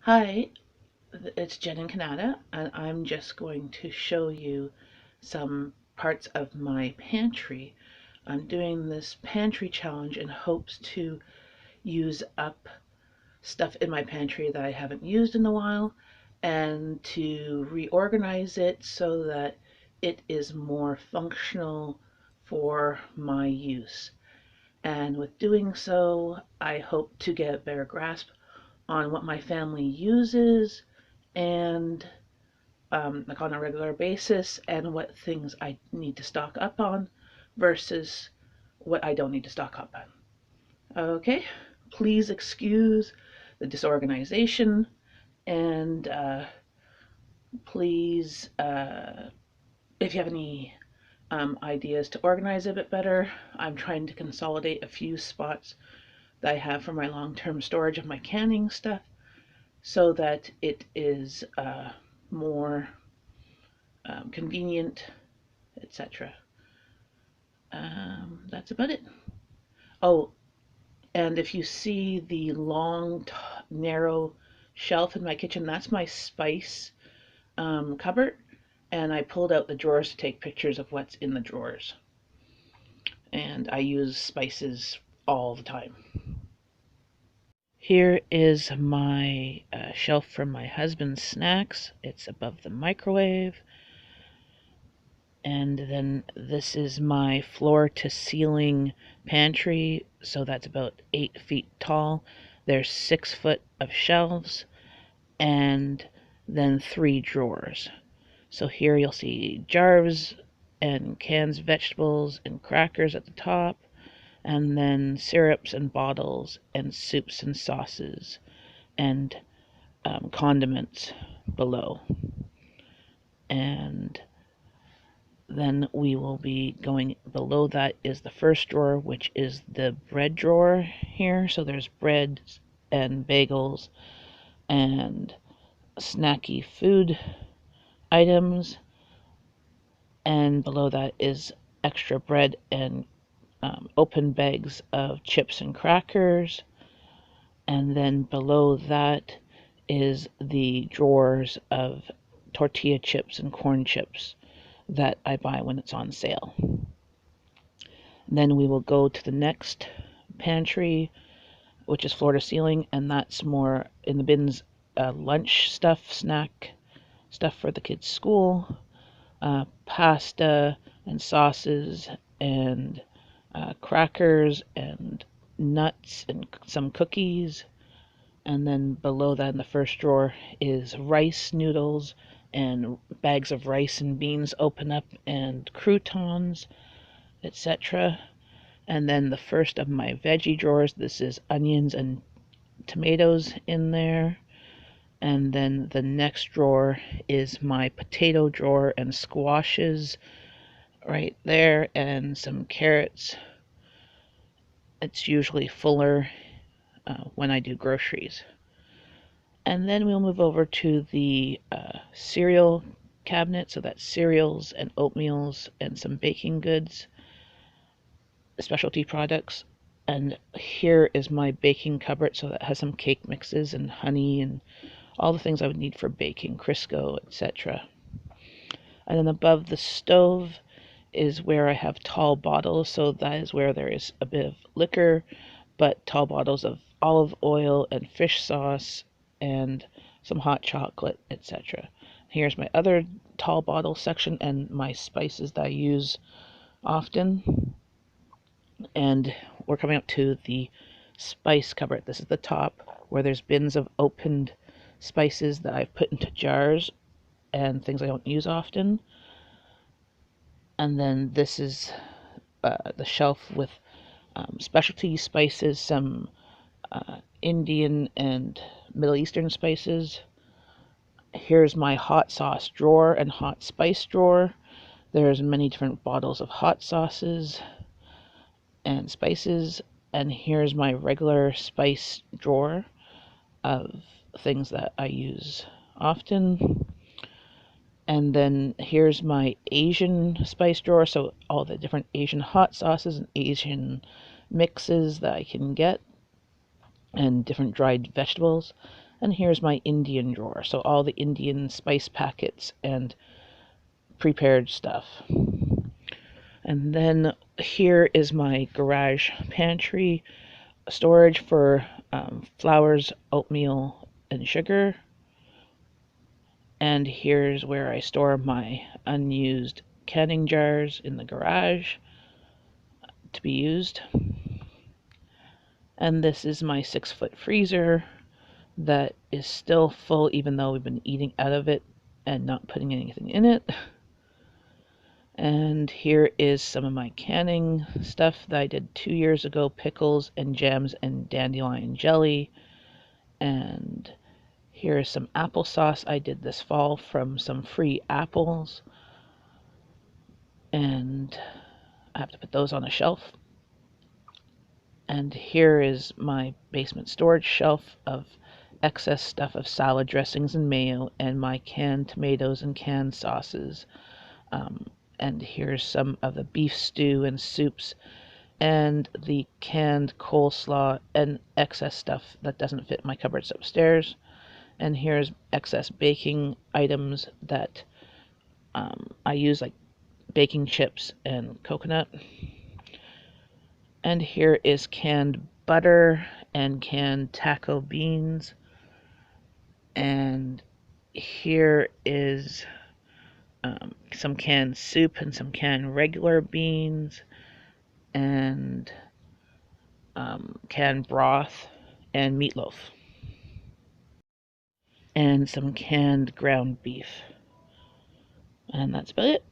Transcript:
Hi, it's Jen and Kanata, and I'm just going to show you some parts of my pantry. I'm doing this pantry challenge in hopes to use up stuff in my pantry that I haven't used in a while and to reorganize it so that it is more functional for my use. And with doing so, I hope to get a better grasp on what my family uses and like on a regular basis, and what things I need to stock up on versus what I don't need to stock up on. Okay, please excuse the disorganization, and please, if you have any ideas to organize a bit better, I'm trying to consolidate a few spots that I have for my long-term storage of my canning stuff so that it is more convenient, etc. That's about it. Oh, and if you see the long, narrow shelf in my kitchen, that's my spice cupboard. And I pulled out the drawers to take pictures of what's in the drawers. And I use spices all the time. Here is my shelf for my husband's snacks. It's above the microwave. And then this is my floor to ceiling pantry, so that's about 8 feet tall. There's 6 foot of shelves and then 3 drawers. So here you'll see jars and cans, vegetables and crackers at the top, and then syrups and bottles and soups and sauces and condiments below. And then we will be going below that is the first drawer, which is the bread drawer here. So there's bread and bagels and snacky food items. And below that is extra bread and open bags of chips and crackers. And then below that is the drawers of tortilla chips and corn chips that I buy when it's on sale. Then we will go to the next pantry, which is floor to ceiling, and that's more in the bins, lunch stuff, snack stuff for the kids' school, pasta and sauces and crackers and nuts and some cookies. And then below that in the first drawer is rice noodles and bags of rice and beans open up and croutons, etc. And then the first of my veggie drawers, this is onions and tomatoes in there. And then the next drawer is my potato drawer and squashes right there, and some carrots. It's usually fuller when I do groceries. And then we'll move over to the cereal cabinet. So that's cereals and oatmeals and some baking goods, specialty products. And here is my baking cupboard. So that has some cake mixes and honey and all the things I would need for baking, Crisco, etc. And then above the stove is where I have tall bottles. So that is where there is a bit of liquor, but tall bottles of olive oil and fish sauce and some hot chocolate, etc. Here's my other tall bottle section and my spices that I use often. And we're coming up to the spice cupboard. This is the top, where there's bins of opened spices that I've put into jars and things I don't use often. And then this is the shelf with specialty spices, some Indian and Middle Eastern spices. Here's my hot sauce drawer and hot spice drawer. There's many different bottles of hot sauces and spices. And here's my regular spice drawer of things that I use often. And then here's my Asian spice drawer, so all the different Asian hot sauces and Asian mixes that I can get, and different dried vegetables. And here's my Indian drawer, so all the Indian spice packets and prepared stuff. And then here is my garage pantry storage for flours, oatmeal, and sugar. And here's where I store my unused canning jars in the garage to be used. And this is my 6-foot freezer that is still full, even though we've been eating out of it and not putting anything in it. And here is some of my canning stuff that I did 2 years ago, pickles and jams and dandelion jelly. And here is some applesauce I did this fall from some free apples. And I have to put those on a shelf. And here is my basement storage shelf of excess stuff of salad dressings and mayo and my canned tomatoes and canned sauces. And here's some of the beef stew and soups and the canned coleslaw and excess stuff that doesn't fit my cupboards upstairs. And here's excess baking items that I use, like baking chips and coconut. And here is canned butter and canned taco beans. And here is some canned soup and some canned regular beans and canned broth and meatloaf. And some canned ground beef. And that's about it.